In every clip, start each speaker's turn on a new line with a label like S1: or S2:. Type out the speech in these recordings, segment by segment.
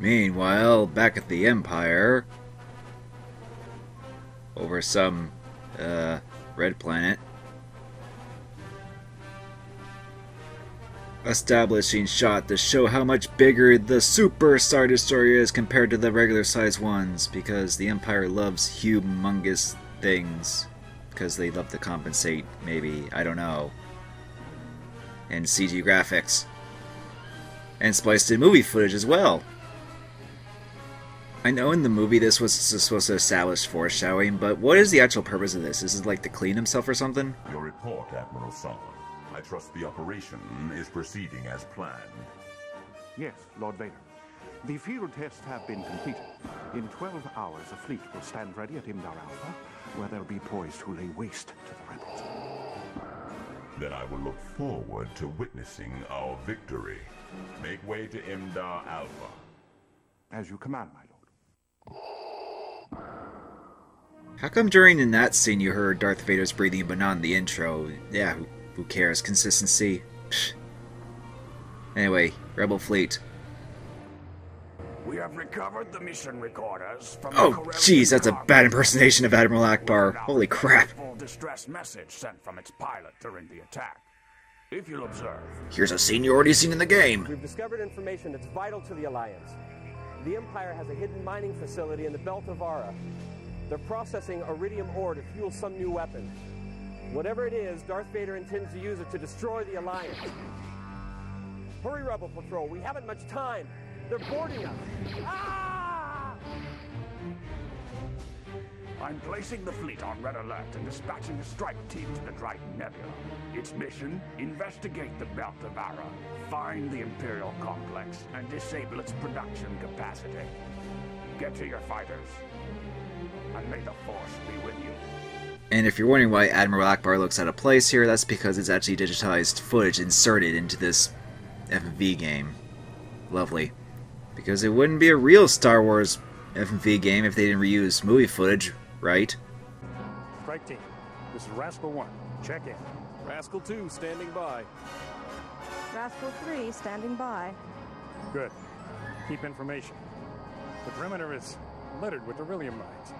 S1: Meanwhile, back at the Empire, over some, red planet, establishing shot to show how much bigger the Super Star Destroyer is compared to the regular sized ones, because the Empire loves humongous things, because they love to compensate, maybe, I don't know, and CG graphics, and spliced in movie footage as well. I know in the movie this was supposed to establish foreshadowing, but what is the actual purpose of this? Is it like to clean himself or something?
S2: Your report, Admiral Song. I trust the operation is proceeding as planned.
S3: Yes, Lord Vader. The field tests have been completed. In 12 hours, a fleet will stand ready at Imdar Alpha, where they'll be poised to lay waste to the rebels.
S2: Then I will look forward to witnessing our victory. Make way to Imdar Alpha.
S3: As you command, my lord.
S1: How come during in that scene you heard Darth Vader's breathing but not in the intro? Yeah, who cares? Consistency. Psh. Anyway, Rebel Fleet.
S4: We have recovered the mission recorders from
S1: Oh, jeez, that's a bad impersonation of Admiral Ackbar. Holy crap.
S4: Full distress message sent from its pilot during the attack. If you'll observe.
S1: Here's a scene you already seen in the game.
S5: We've discovered information that's vital to the Alliance. The Empire has a hidden mining facility in the belt of Ara. They're processing iridium ore to fuel some new weapon. Whatever it is, Darth Vader intends to use it to destroy the Alliance. Hurry, Rebel Patrol, we haven't much time. They're boarding us. Ah!
S4: I'm placing the fleet on red alert and dispatching a strike team to the Dryden Nebula. Its mission, investigate the belt of Ara, find the Imperial complex, and disable its production capacity. Get to your fighters, and may the Force be with you.
S1: And if you're wondering why Admiral Ackbar looks out of place here, that's because it's actually digitized footage inserted into this FMV game. Lovely. Because it wouldn't be a real Star Wars FMV game if they didn't reuse movie footage, right?
S6: Strike team, this is Rascal 1. Check in.
S5: Rascal 2, standing by.
S7: Rascal 3, standing by.
S6: Good. Keep information. The perimeter is littered with beryllium mines.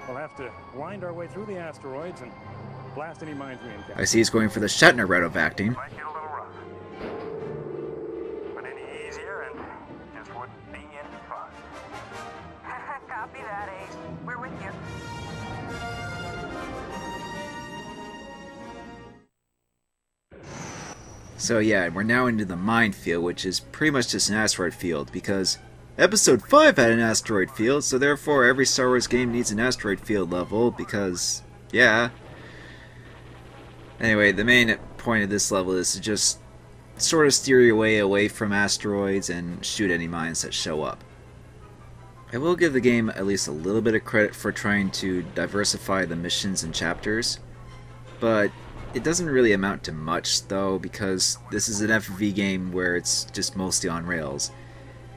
S6: We'll have to wind our way through the asteroids and blast any mines we encounter.
S1: I see he's going for the Shatner route of acting.
S8: Might get a little rough. But any easier and just wouldn't be any fun.
S7: Copy that, Ace. We're with you.
S1: So yeah, we're now into the minefield, which is pretty much just an asteroid field, because Episode 5 had an asteroid field, so therefore every Star Wars game needs an asteroid field level, because, yeah. Anyway, the main point of this level is to just sort of steer your way away from asteroids and shoot any mines that show up. I will give the game at least a little bit of credit for trying to diversify the missions and chapters, but it doesn't really amount to much though, because this is an FMV game where it's just mostly on rails.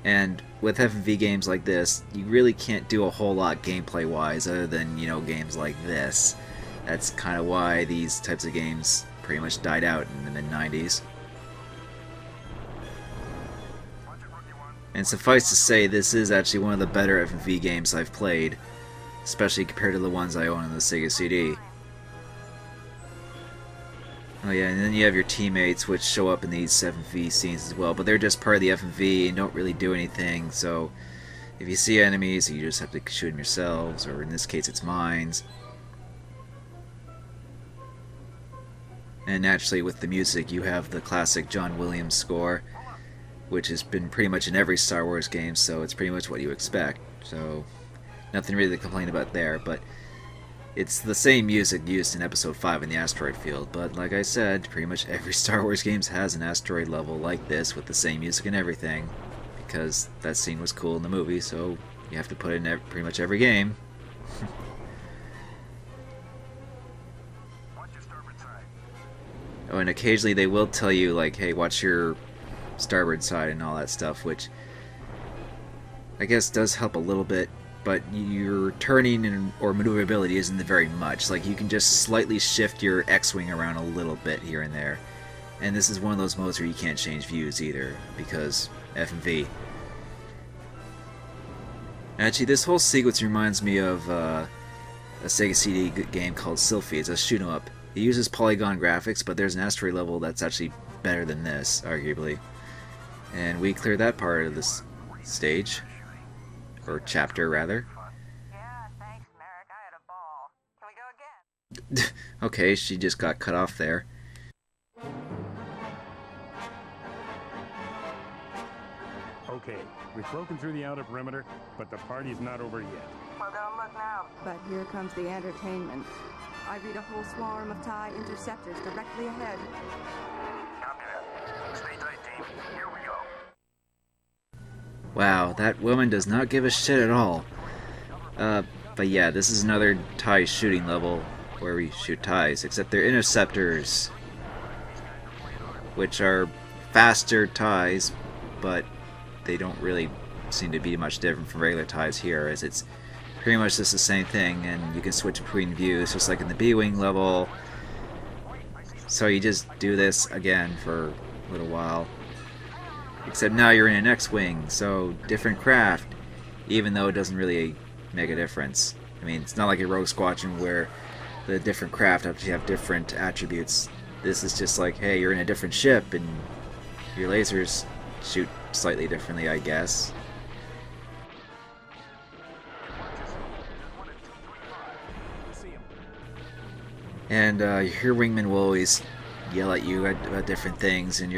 S1: And with FMV games like this, you really can't do a whole lot gameplay-wise other than, you know, games like this. That's kind of why these types of games pretty much died out in the mid-90s. And suffice to say, this is actually one of the better FMV games I've played, especially compared to the ones I own on the Sega CD. Oh yeah, and then you have your teammates, which show up in these FMV scenes as well, but they're just part of the FMV and don't really do anything, so if you see enemies, you just have to shoot them yourselves, or in this case it's mines. And naturally, with the music, you have the classic John Williams score, which has been pretty much in every Star Wars game, so it's pretty much what you expect, so nothing really to complain about there, but it's the same music used in Episode 5 in the asteroid field, but like I said, pretty much every Star Wars game has an asteroid level like this with the same music and everything, because that scene was cool in the movie, so you have to put it in pretty much every game. Oh, and occasionally they will tell you, like, hey, watch your starboard side and all that stuff, which I guess does help a little bit, but your turning or maneuverability isn't very much. Like, you can just slightly shift your X-Wing around a little bit here and there. And this is one of those modes where you can't change views either, because FMV. Actually, this whole sequence reminds me of a Sega CD game called Sylphie. It's a shoot 'em up. It uses polygon graphics, but there's an asteroid level that's actually better than this, arguably. And we cleared that part of this stage. Or chapter, rather.
S7: Yeah, thanks, Merrick. I had a ball. Can we go again?
S1: Okay, she just got cut off there.
S6: Okay, we've broken through the outer perimeter, but the party's not over yet.
S7: Well, don't look now.
S9: But here comes the entertainment. I read a whole swarm of TIE interceptors directly ahead.
S8: Copy that. Stay tight, team. Here we go.
S1: Wow, that woman does not give a shit at all. But yeah, this is another TIE shooting level where we shoot TIEs, except they're interceptors, which are faster TIEs, but they don't really seem to be much different from regular TIEs here, as it's pretty much just the same thing, and you can switch between views, just like in the B-Wing level. So you just do this again for a little while. Except now you're in an X-Wing, so different craft, even though it doesn't really make a difference. I mean, it's not like a Rogue Squadron where the different craft actually have different attributes. This is just like, hey, you're in a different ship, and your lasers shoot slightly differently, I guess. And your wingman will always yell at you about different things, and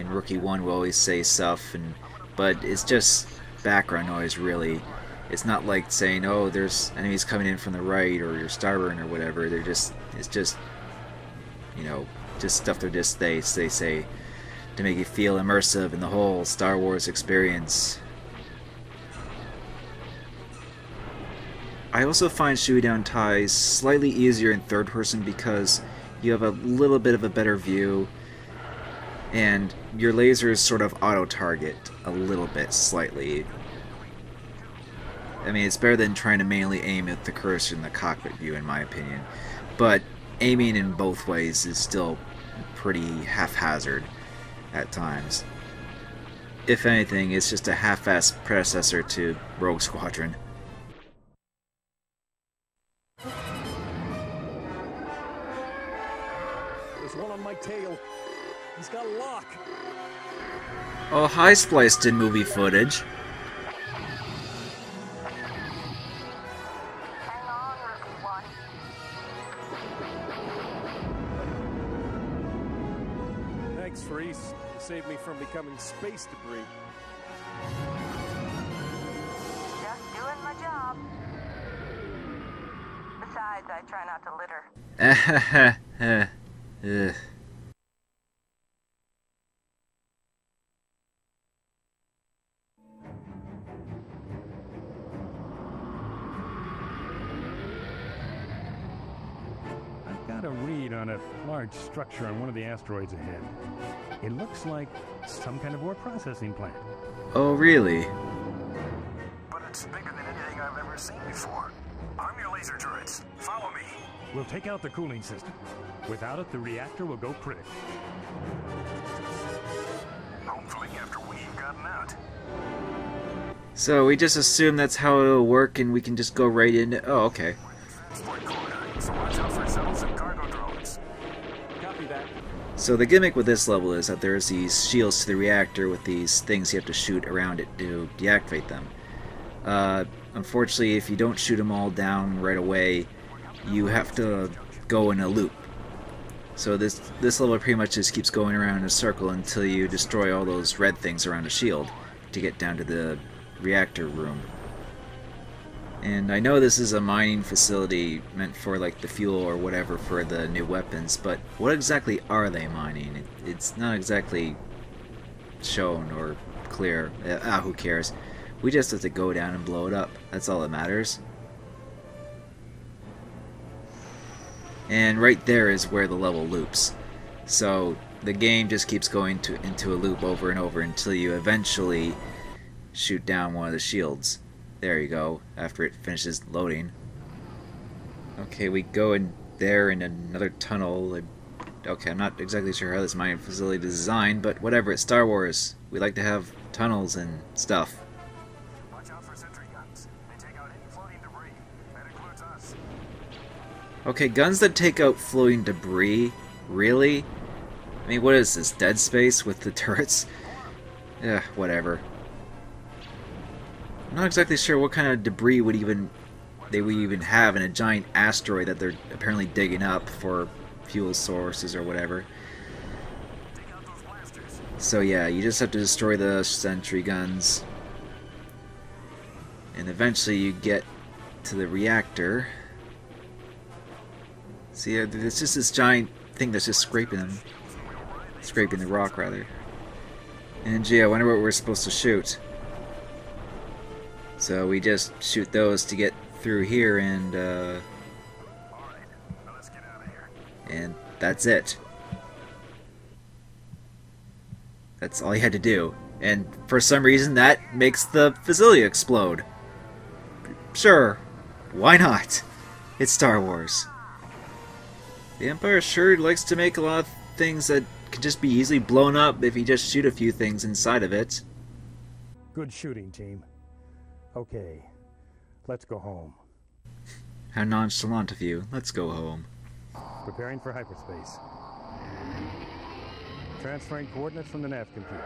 S1: Rookie 1 will always say stuff, but it's just background noise, really. It's not like saying, oh, there's enemies coming in from the right, or you're starboard, or whatever. It's just, you know, just stuff they say to make you feel immersive in the whole Star Wars experience. I also find shooting down TIEs slightly easier in third person because you have a little bit of a better view, and your lasers sort of auto-target a little bit, slightly. I mean, it's better than trying to manually aim at the cursor in the cockpit view, in my opinion. But aiming in both ways is still pretty haphazard at times. If anything, it's just a half-assed predecessor to Rogue Squadron.
S5: There's one on my tail. He's got a lock.
S1: Oh, hi, spliced in movie footage.
S7: Hang on, Rookie 1.
S5: Thanks, Freeze. You saved me from becoming space debris.
S7: Just doing my job. Besides, I try not to litter.
S1: Ugh.
S6: I've got a read on a large structure on one of the asteroids ahead. It looks like some kind of ore processing plant.
S1: Oh, really?
S8: But it's bigger than anything I've ever seen before. Arm your laser turrets. Follow me.
S6: We'll take out the cooling system. Without it, the reactor will go critical.
S8: Hopefully after we've gotten out.
S1: So we just assume that's how it'll work, and we can just go right into... Oh, okay.
S8: Transport corridor, so watch out for shuttles and cargo drones.
S5: Copy that.
S1: So the gimmick with this level is that there's these shields to the reactor with these things you have to shoot around it to deactivate them. Unfortunately, if you don't shoot them all down right away, you have to go in a loop. So this level pretty much just keeps going around in a circle until you destroy all those red things around the shield to get down to the reactor room. And I know this is a mining facility meant for like the fuel or whatever for the new weapons, but what exactly are they mining? It's not exactly shown or clear. Who cares? We just have to go down and blow it up. That's all that matters. And right there is where the level loops. So the game just keeps going into a loop over and over until you eventually shoot down one of the shields. There you go, after it finishes loading. Okay, we go in there in another tunnel. Okay, I'm not exactly sure how this mining facility is designed, but whatever, it's Star Wars. We like to have tunnels and stuff.
S8: Watch out for sentry guns.
S1: Okay, guns that take out floating debris? Really? I mean, what is this, Dead Space with the turrets? Yeah, whatever. I'm not exactly sure what kind of debris they would even have in a giant asteroid that they're apparently digging up for fuel sources or whatever. So yeah, you just have to destroy the sentry guns. And eventually you get to the reactor. See, it's just this giant thing that's just scraping them. Scraping the rock, rather. And gee, I wonder what we're supposed to shoot. So we just shoot those to get through here, and that's it. That's all you had to do. And for some reason, that makes the facility explode. Sure, why not? It's Star Wars. The Empire sure likes to make a lot of things that can just be easily blown up if you just shoot a few things inside of it.
S6: Good shooting, team. Okay, let's go home.
S1: How nonchalant of you. Let's go home.
S6: Preparing for hyperspace. Transferring coordinates from the nav computer.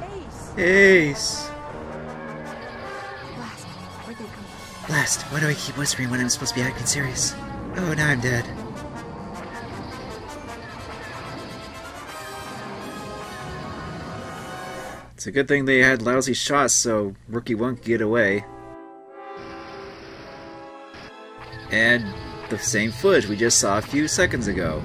S9: Ace!
S1: Ace!
S9: Blast, where'd they come from?
S1: Blast, why do I keep whispering when I'm supposed to be acting serious? Oh, now I'm dead. It's a good thing they had lousy shots so Rookie won't get away. And the same footage we just saw a few seconds ago.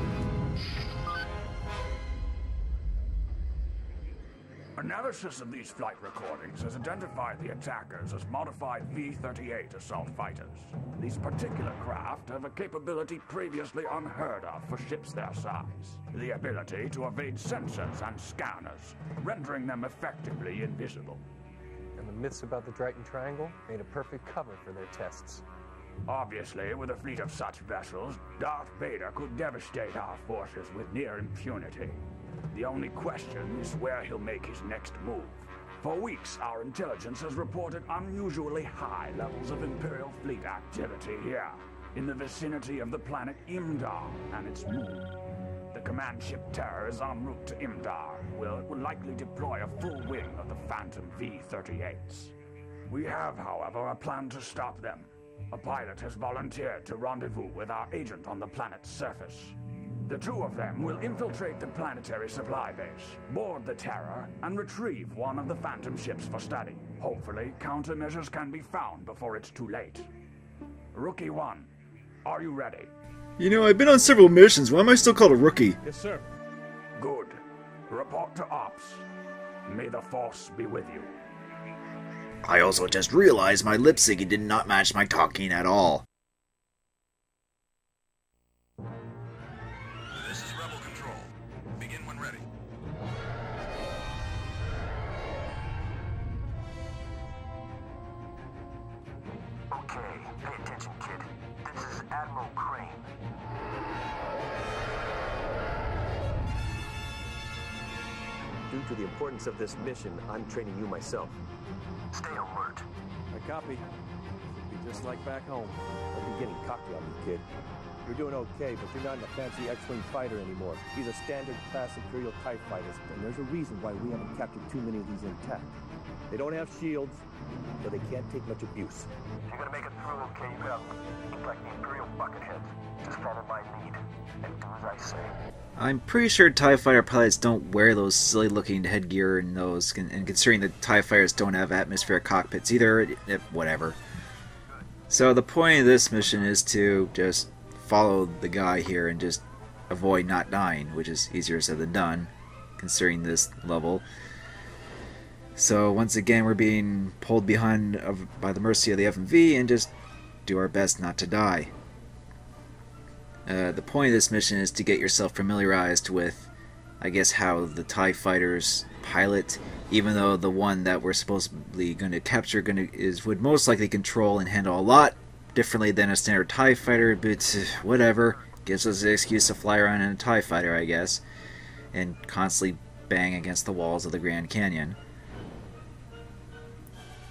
S4: Analysis of these flight recordings has identified the attackers as modified V-38 assault fighters. These particular craft have a capability previously unheard of for ships their size. The ability to evade sensors and scanners, rendering them effectively invisible.
S5: And the myths about the Triton Triangle made a perfect cover for their tests.
S4: Obviously, with a fleet of such vessels, Darth Vader could devastate our forces with near impunity. The only question is where he'll make his next move. For weeks, our intelligence has reported unusually high levels of Imperial fleet activity here, in the vicinity of the planet Imdar and its moon. The command ship Terror is en route to Imdar, where it will likely deploy a full wing of the Phantom V-38s. We have, however, a plan to stop them. A pilot has volunteered to rendezvous with our agent on the planet's surface. The two of them will infiltrate the planetary supply base, board the Terror, and retrieve one of the Phantom ships for study. Hopefully, countermeasures can be found before it's too late. Rookie 1, are you ready?
S1: You know, I've been on several missions. Why am I still called a rookie?
S6: Yes, sir.
S4: Good. Report to Ops. May the Force be with you.
S1: I also just realized my lip syncing did not match my talking at all.
S8: This is Rebel Control. Begin when ready.
S7: Okay, pay attention, kid. This is Admiral Crane.
S5: Due to the importance of this mission, I'm training you myself.
S7: Stay alert.
S5: I copy. Should be just like back home. I've been getting cocky on you, kid. You're doing okay, but you're not in a fancy X-Wing fighter anymore. These are standard class Imperial TIE fighters, and there's a reason why we haven't captured too many of these intact. They don't have shields, so they can't take much abuse.
S7: If you're gonna make it through, okay, you gotta look like the Imperial bucketheads. Just follow my lead, and do as I say.
S1: I'm pretty sure TIE fighter pilots don't wear those silly looking headgear and those, and considering that TIE fighters don't have atmospheric cockpits either, whatever. So the point of this mission is to just follow the guy here and just avoid not dying, which is easier said than done, considering this level. So once again we're being pulled behind by the mercy of the FMV and just do our best not to die. The point of this mission is to get yourself familiarized with, I guess, how the TIE fighters pilot, even though the one that we're supposedly going to capture would most likely control and handle a lot differently than a standard TIE fighter, but whatever. Gives us an excuse to fly around in a TIE fighter, I guess, and constantly bang against the walls of the Grand Canyon.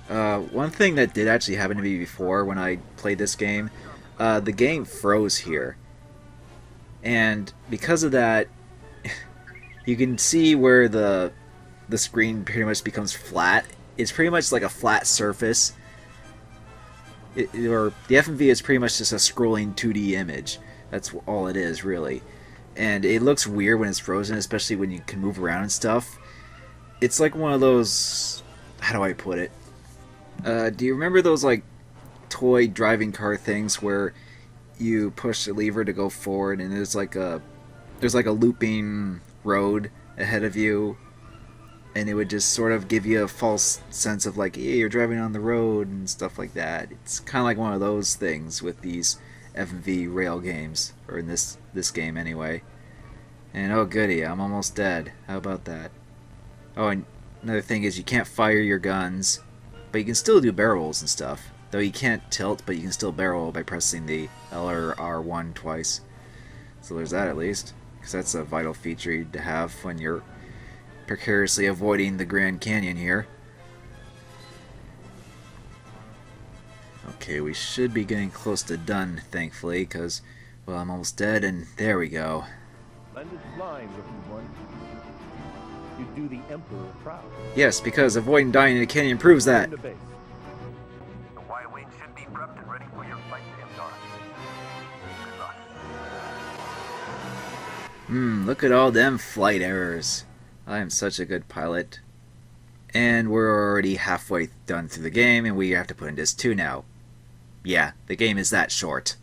S1: One thing that did actually happen to me before when I played this game the game froze here. And because of that, you can see where the screen pretty much becomes flat. It's pretty much like a flat surface. Or the FMV is pretty much just a scrolling 2D image. That's all it is, really. And it looks weird when it's frozen, especially when you can move around and stuff. It's like one of those... how do I put it? Do you remember those, like, toy driving car things where you push the lever to go forward and there's like a looping road ahead of you, and it would just sort of give you a false sense of like, hey, you're driving on the road and stuff like that. It's kind of like one of those things with these FMV rail games, or in this game anyway. And oh goody, I'm almost dead. How about that? Oh, and another thing is you can't fire your guns, but you can still do barrel rolls and stuff. Though you can't tilt, but you can still barrel by pressing the L or R1 twice. So there's that at least, because that's a vital feature to have when you're precariously avoiding the Grand Canyon here. Okay, we should be getting close to done, thankfully, because, well, I'm almost dead, and there we go.
S10: Splendid flying, Rookie One. You do the Emperor proud.
S1: Yes, because avoiding dying in a canyon proves that.
S7: The Y-Wing should be prepped and ready for your flight to Imdar. Good luck.
S1: Look at all them flight errors. I am such a good pilot. And we're already halfway done through the game, and we have to put in Disc 2 now. Yeah, the game is that short.